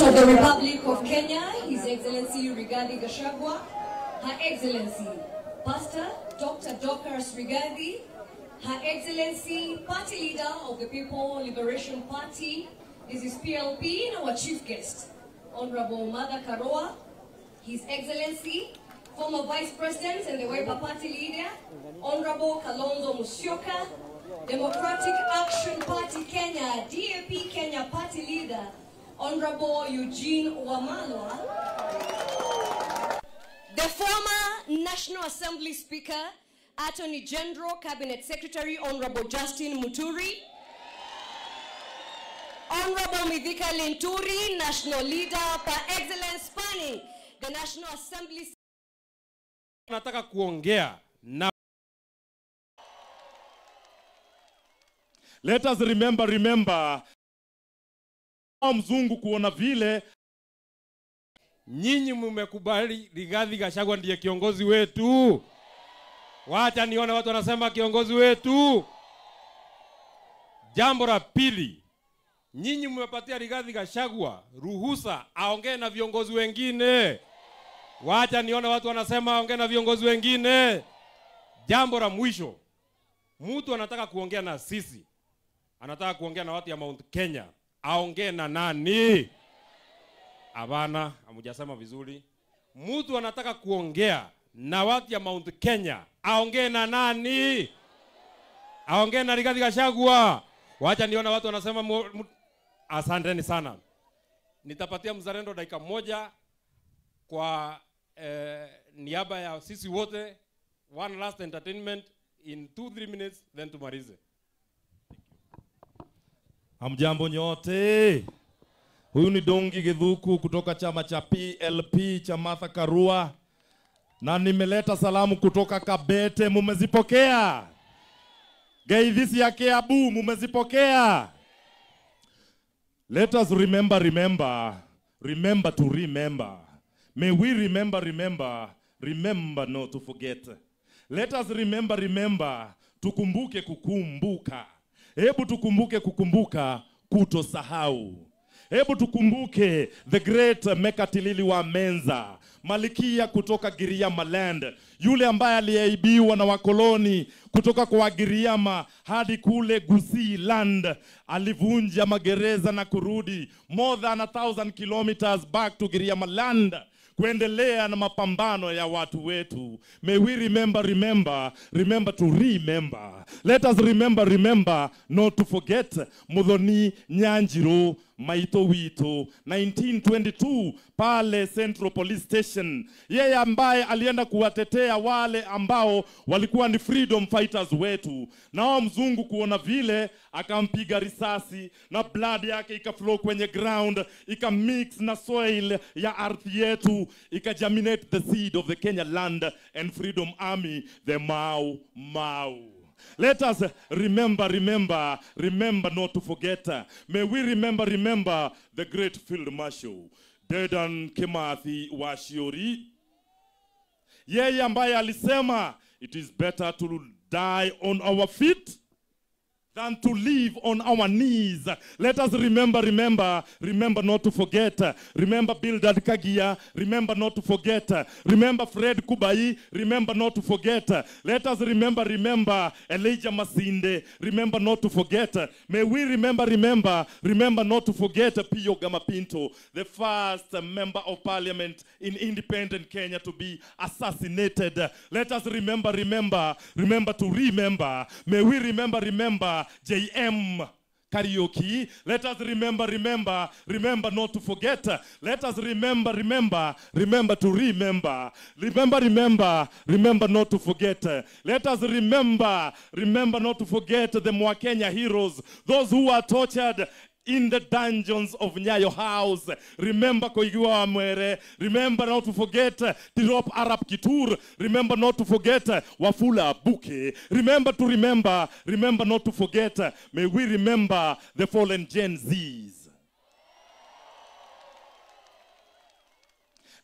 Of the Republic of Kenya, His Excellency Rigathi Gachagua, Her Excellency Pastor Dr. Dorcas Rigathi, Her Excellency Party Leader of the People Liberation Party, this is PLP, and our chief guest, Honorable Martha Karua, His Excellency former Vice President and the Wiper Party Leader, Honorable Kalonzo Musyoka, Democratic Action Party Kenya, DAP Kenya Party Leader, Honorable Eugene Wamalwa, the former National Assembly Speaker, Attorney General, Cabinet Secretary, Honorable Justin Muturi, Honorable Mithika Linturi, National Leader, par excellence spanning the National Assembly. Nataka kuongea na let us remember mzungu kuona vile nyinyi mmekubali Rigathi Gachagua ndiye kiongozi wetu. Wacha nione watu wanasema kiongozi wetu. Jambo la pili, nyinyi mmepatia Rigathi Gachagua ruhusa aongee na viongozi wengine. Wacha nione watu wanasema aongee na viongozi wengine. Jambo la mwisho, mtu anataka kuongea na sisi, anataka kuongea na watu ya Mount Kenya, aongee na nani? Abana, hamujasema vizuri. Mtu anataka kuongea na watu ya Mount Kenya, aongee na nani? Aongee na Rigathi Gachagua. Wacha niona watu wanasema asanteni sana. Nitapatia mzalendo dakika moja kwa niaba ya sisi wote, one last entertainment in 2-3 minutes, then tumalize. Hamjambo nyote. Huyu ni Dongi Githuku kutoka chama cha PLP cha Martha Karua. Na nimeleta salamu kutoka Kabete, mumezipokea? Geithisi ya Kiambu, mumezipokea? Let us remember to remember. May we remember not to forget. Let us remember, tukumbuke kukumbuka. Hebu tukumbuke kukumbuka, kutosahau. Hebu tukumbuke the great Mekatilili wa Menza, Malikia kutoka Giriama land, yule ambaye aliyeibiwa na wakoloni kutoka kwa Giriama hadi kule Gusii land, alivunja magereza na kurudi more than 1,000 kilometers back to Giriama land, kuendelea na mapambano ya watu wetu. May we remember to remember. Let us remember not to forget. Muthoni Nyanjiro Maito Wito 1922 pale Central Police Station. Yeye ambaye alienda kuwatetea wale ambao walikuwa ni freedom fighters wetu. Nao mzungu kuona vile akampiga risasi na blood yake ikaflow kwenye ground, ikamix na soil ya ardhi yetu, ikagerminate the seed of the Kenya Land and Freedom Army, the Mau Mau. Let us remember not to forget. May we remember the great Field Marshal Dedan Kimathi Waciuri. Yeye ambaye alisema it is better to die on our feet than to live on our knees. Let us remember not to forget. Remember Bildad Kagia, remember not to forget. Remember Fred Kubai, remember not to forget. Let us remember Elijah Masinde, remember not to forget. May we remember not to forget Pio Gamapinto, the first member of parliament in independent Kenya to be assassinated. Let us remember to remember. May we remember JM Karaoke. Let us remember not to forget. Let us remember to remember. Remember not to forget. Let us remember not to forget the Mwakenya heroes, those who are tortured in the dungeons of Nyayo House. Remember Koigiwa Amwere. Remember not to forget Tirop Arab Kitur. Remember not to forget Wafula Buke. Remember not to forget. May we remember the fallen Gen Zs.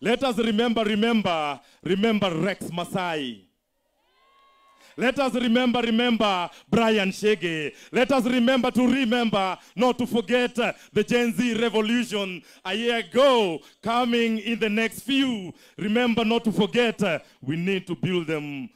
Let us remember Rex Masai. Let us remember Brian Shege. Let us remember not to forget the Gen Z revolution a year ago, coming in the next few. Remember not to forget, we need to build them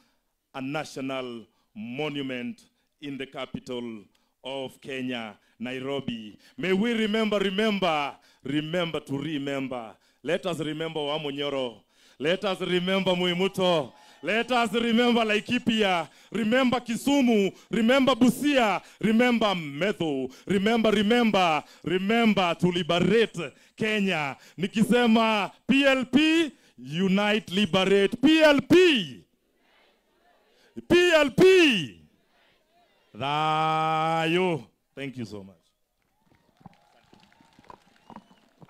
a national monument in the capital of Kenya, Nairobi. May we remember to remember. Let us remember Wamunyoro. Let us remember Muimuto. Let us remember Laikipia, remember Kisumu, remember Busia, remember Metho, remember to liberate Kenya. Nikisema PLP, unite, liberate. PLP. Thayo. Thank you so much.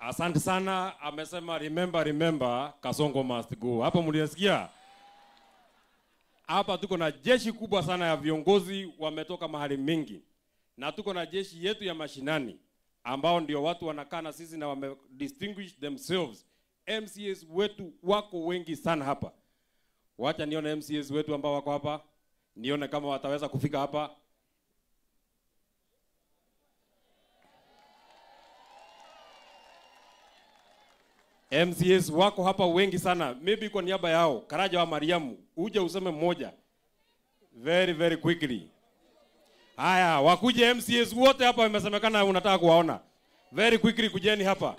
Asante sana, amesema remember, Kasongo must go. Hapo mlisikia? Hapa tuko na jeshi kubwa sana ya viongozi wametoka mahali mingi. Na tuko na jeshi yetu ya mashinani ambao ndio watu wanakaa na sisi na wame distinguish themselves. MCAs wetu wako wengi sana hapa. Wacha nione MCAs wetu ambao wako hapa. Nione kama wataweza kufika hapa. MCAs wako hapa wengi sana. Maybe kwa niaba yao, Karaja wa Mariamu, uje useme mmoja. Very quickly. Haya, wakuje MCAs wote hapa wamesemekana unataka kuwaona. Very quickly kujeni hapa.